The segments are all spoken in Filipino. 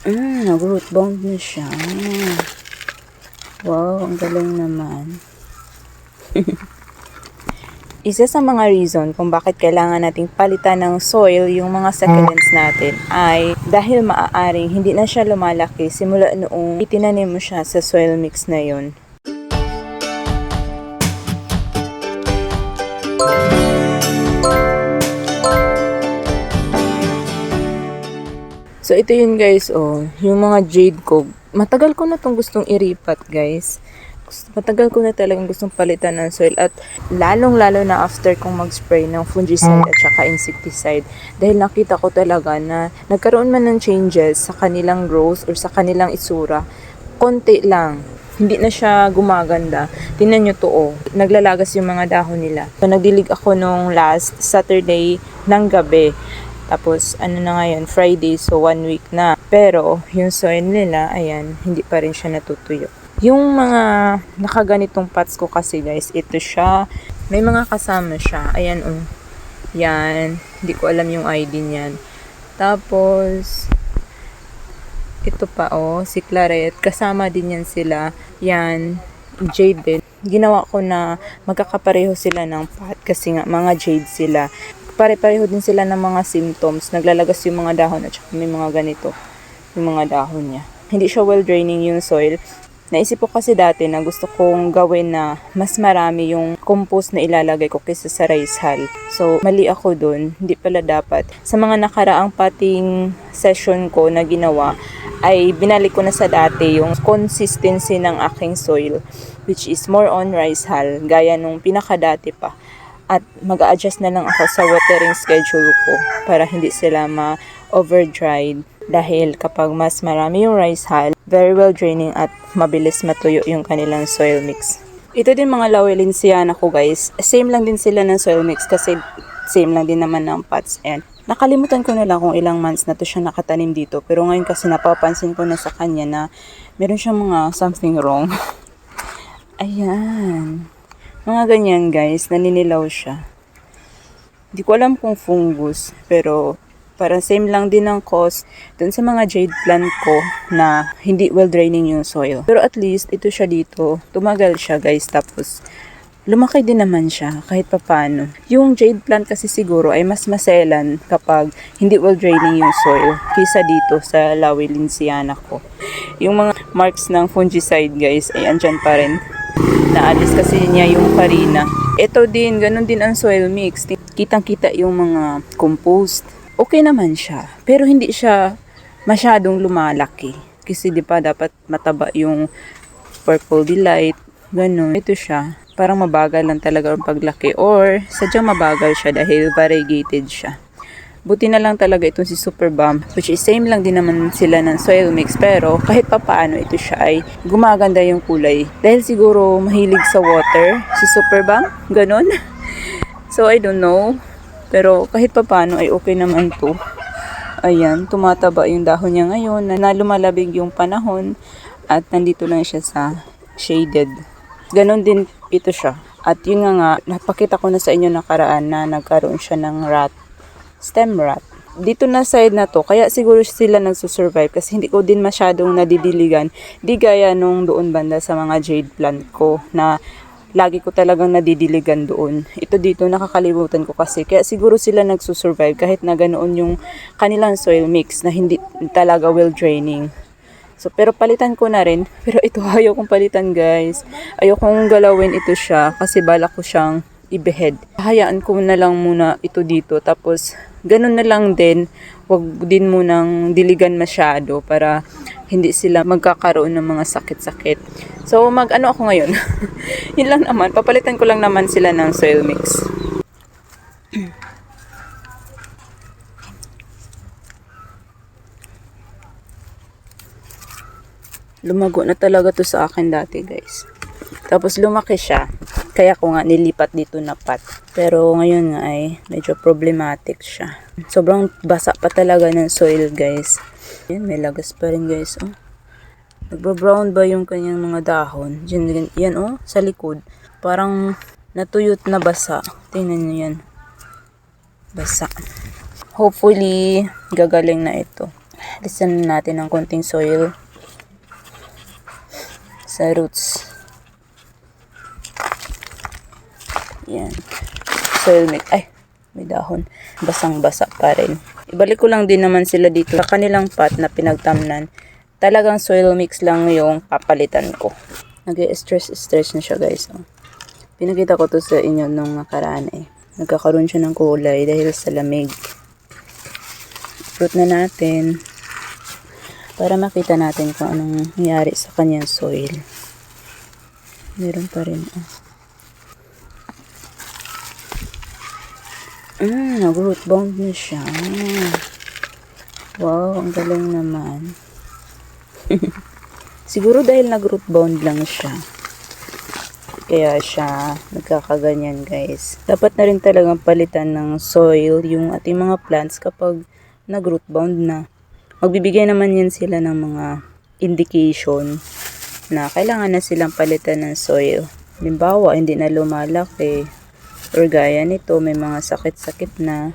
Nag-root bound na siya. Wow, ang galing naman. Isa sa mga reason kung bakit kailangan nating palitan ng soil yung mga succulents natin ay dahil maaaring hindi na siya lumalaki simula noong itinanim mo siya sa soil mix na yun. So ito yun guys, yung mga jade ko. Matagal ko na tong gustong iripat guys. Matagal ko na talagang gustong palitan ng soil at lalong-lalo na after kong mag-spray ng fungicide at saka insecticide dahil nakita ko talaga na nagkaroon man ng changes sa kanilang growth or sa kanilang itsura, konti lang. Hindi na siya gumaganda. Tingnan nyo to, naglalagas yung mga dahon nila. So, nagdilig ako nung last Saturday ng gabi. Tapos, na ngayon, Friday, so 1 week na. Pero, yung soil nila, ayan, hindi pa rin siya natutuyo. Yung mga nakaganitong pots ko kasi guys, ito siya. May mga kasama siya. Ayan Yan. Hindi ko alam yung ID niyan. Tapos, ito pa si Claret. Kasama din yan sila. Yan. Jade din. Ginawa ko na magkakapareho sila ng pot kasi nga mga jade sila. Pare-pareho din sila ng mga symptoms. Naglalagas yung mga dahon at saka may mga ganito yung mga dahon niya. Hindi siya well draining yung soil. Naisip ko kasi dati na gusto kong gawin na mas marami yung compost na ilalagay ko kaysa sa rice hull. So, mali ako dun. Hindi pala dapat. Sa mga nakaraang potting session ko na ginawa, ay binalik ko na sa dati yung consistency ng aking soil, which is more on rice hull, gaya nung pinakadati pa. At mag-a-adjust na lang ako sa watering schedule ko para hindi sila ma-overdried. Dahil kapag mas marami yung rice hull, very well draining at mabilis matuyo yung kanilang soil mix. Ito din mga Laureliaceae ko guys. Same lang din sila ng soil mix kasi same lang din naman ng pots. And nakalimutan ko na lang kung ilang months na to siya nakatanim dito. Pero ngayon kasi napapansin ko na sa kanya na meron siyang mga something wrong. Ayan. Mga ganyan guys, naninilaw siya. Hindi ko alam kung fungus, pero parang same lang din ang cause dun sa mga jade plant ko na hindi well draining yung soil. Pero at least, ito siya dito. Tumagal siya guys, tapos lumaki din naman siya kahit papano. Yung jade plant kasi siguro ay mas maselan kapag hindi well draining yung soil kaysa dito sa Laureliaceae ko. Yung mga marks ng fungicide guys ay andyan pa rin. Naalis kasi niya yung farina. Ito din, ganun din ang soil mix. Kitang-kita yung mga compost. Okay naman siya, pero hindi siya masyadong lumalaki. Kasi di ba dapat mataba yung purple delight, ganun. Ito siya, parang mabagal lang talaga ang paglaki or sadyang mabagal siya dahil variegated siya. Buti na lang talaga itong si Super Balm, which is same lang din naman sila ng soil mix, pero kahit papaano ito siya ay gumaganda yung kulay. Dahil siguro mahilig sa water si Super Balm, ganun. So I don't know. Pero kahit papaano ay okay naman to. Ayan, tumataba yung dahon niya ngayon na lumalabig yung panahon at nandito lang siya sa shaded. Ganon din ito siya. At yun nga, napakita ko na sa inyo nakaraan na nagkaroon siya ng stem rot. Dito na side na to, kaya siguro sila nagsusurvive kasi hindi ko din masyadong nadidiligan. Di gaya nung doon banda sa mga jade plant ko na lagi ko talagang nadidiligan doon. Ito dito, nakakalimutan ko kasi. Kaya siguro sila nagsusurvive kahit na ganoon yung kanilang soil mix na hindi talaga well draining. So, pero palitan ko na rin. Pero ito, ayaw kong palitan guys. Ayaw kong galawin ito siya kasi balak ko siyang i-behead. Hayaan ko na lang muna ito dito. Tapos, ganun na lang din. Huwag din munang diligan masyado para hindi sila magkakaroon ng mga sakit-sakit. So, ako ngayon. Yun lang naman. Papalitan ko lang naman sila ng soil mix. Lumago na talaga to sa akin dati, guys. Tapos lumaki siya. Kaya ko nga nilipat dito na pot. Pero ngayon nga ay medyo problematic siya. Sobrang basa pa talaga ng soil, guys. Yan, may lagas pa rin, guys. Nagba-brown ba yung kanyang mga dahon? Yan, sa likod. Parang natuyot na basa. Tingnan nyo yan. Basa. Hopefully, gagaling na ito. Lisan natin ng konting soil sa roots. Yan. Soil mix. Ay, may dahon. Basang-basa pa rin. Ibalik ko lang din naman sila dito sa kanilang pot na pinagtamnan. Talagang soil mix lang yung papalitan ko. Nag-stress na siya guys. Pinakita ko to sa inyo nung nakaraan eh. Nagkakaroon siya ng kulay dahil sa lamig. Fruit na natin. Para makita natin kung anong nangyari sa kanyang soil. Meron pa rin. Nag-root bound na siya. Wow, ang galing naman. Siguro dahil nag-root bound lang siya. Kaya siya nagkakaganyan guys. Dapat na rin talagang palitan ng soil yung ating mga plants kapag nag-root bound na. Magbibigay naman yan sila ng mga indication na kailangan na silang palitan ng soil. Halimbawa, hindi na lumalaki. Or gaya nito, may mga sakit-sakit na.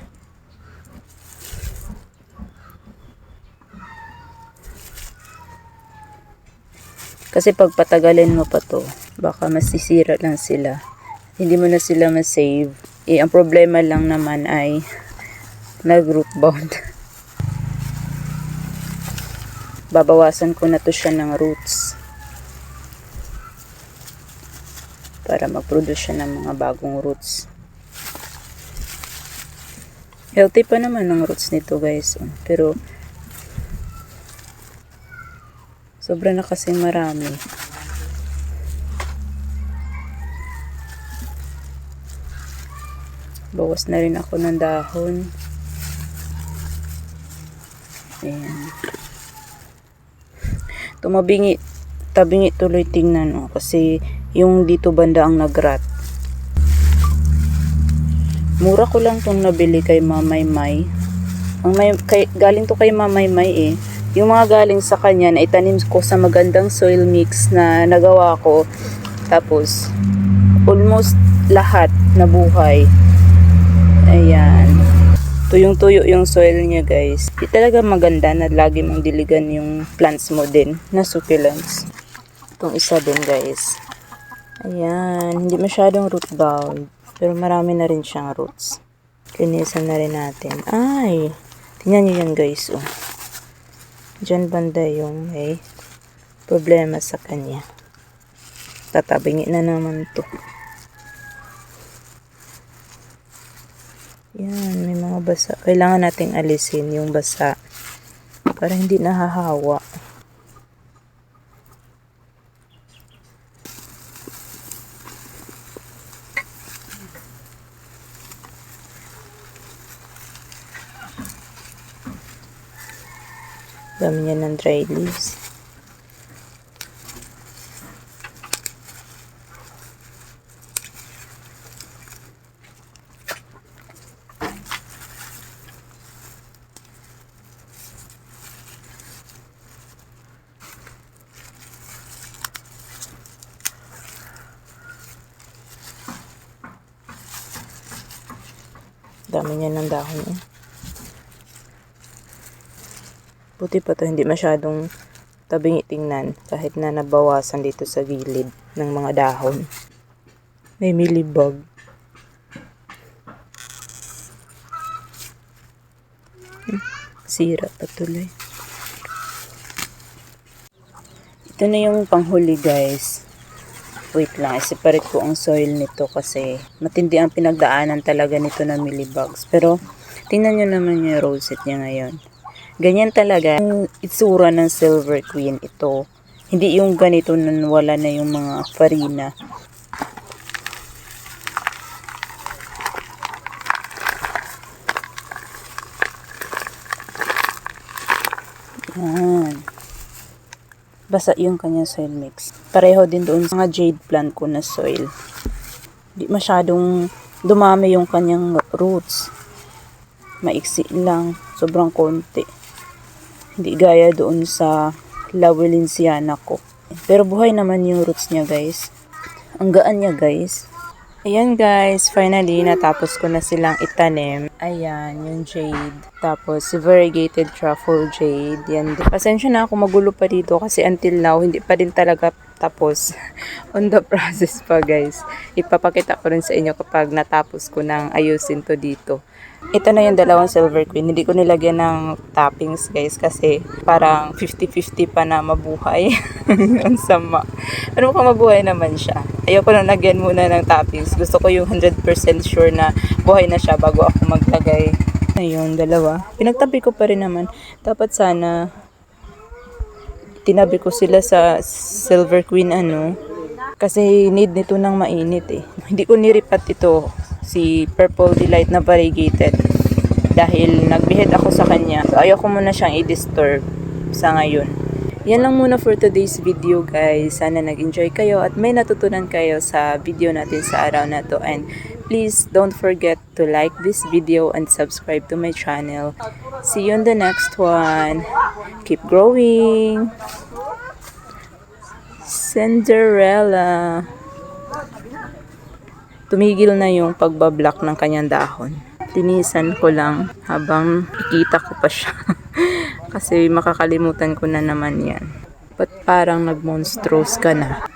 Kasi pag patagalin mo pa to, baka masisira lang sila. Hindi mo na sila masave. Ang problema lang naman ay nag-root bound. Babawasan ko na to siya ng roots. Para mag-produce siya ng mga bagong roots. Healthy pa naman ang roots nito guys. Pero sobra na kasing marami. Bawas na rin ako ng dahon. Ayan. Tabingi tuloy tingnan kasi yung dito banda ang nag-rot. Mura ko lang itong nabili kay Mamaymay. Galing to kay Mamaymay eh. Yung mga galing sa kanya na itanim ko sa magandang soil mix na nagawa ko. Tapos, almost lahat nabuhay. Ayan. Tuyong-tuyo yung soil niya guys. Di talaga maganda na lagi mong diligan yung plants mo din na succulents. Itong isa din guys. Ayan. Hindi masyadong root bound. Pero marami na rin siyang roots. Linisan na rin natin. Ay! Tingnan nyo yan guys. Diyan banda yung may problema sa kanya. Tatabingin na naman to. Yan, may mga basa. Kailangan nating alisin yung basa para hindi nahahawa. Dami niya ng dry leaves. Dami niya ng dahon eh. Buti pa to, hindi masyadong tabingi tingnan kahit na nabawasan dito sa gilid ng mga dahon. May mealybug. Sira patuloy. Ito na yung panghuli guys. Wait lang, separate ko ang soil nito kasi matindi ang pinagdaanan talaga nito ng mealybugs. Pero tingnan nyo naman yung rosette niya ngayon. Ganyan talaga yung itsura ng silver queen ito. Hindi yung ganito na wala na yung mga farina. Yan. Basa yung kanyang soil mix. Pareho din doon sa mga jade plant ko na soil. Hindi masyadong dumami yung kanyang roots. Maiksi lang. Sobrang konti. Hindi gaya doon sa Lawelinsiana ko. Pero buhay naman yung roots niya guys. Ang gaan niya guys. Ayan guys, finally natapos ko na silang itanim. Ayan, yung jade. Tapos variegated truffle jade. Yan din. Pasensya na ako magulo pa dito kasi until now hindi pa din talaga tapos. On the process pa guys. Ipapakita ko rin sa inyo kapag natapos ko nang ayusin to dito. Ito na yung dalawang silver queen. Hindi ko nilagyan ng toppings guys kasi parang 50-50 pa na mabuhay. Ang sama. Pero mukhang mabuhay naman siya. Ayoko nang lagyan muna ng toppings. Gusto ko yung 100% sure na buhay na siya bago ako maglagay. Ayun, dalawa. Pinagtabi ko pa rin naman. Dapat sana tinabi ko sila sa silver queen kasi need nito ng mainit eh. Hindi ko niripat ito si Purple Delight na variegated dahil nagbihed ako sa kanya. So ayoko muna siyang i-disturb sa ngayon. Yan lang muna for today's video guys. Sana nag-enjoy kayo at may natutunan kayo sa video natin sa araw na to. And please don't forget to like this video and subscribe to my channel. See you in the next one. Keep growing. Cinderella. Tumigil na yung pagbablock ng kanyang dahon. Tinisan ko lang habang ikita ko pa siya. Kasi makakalimutan ko na naman yan. Ba't parang nag-monstrous ka na?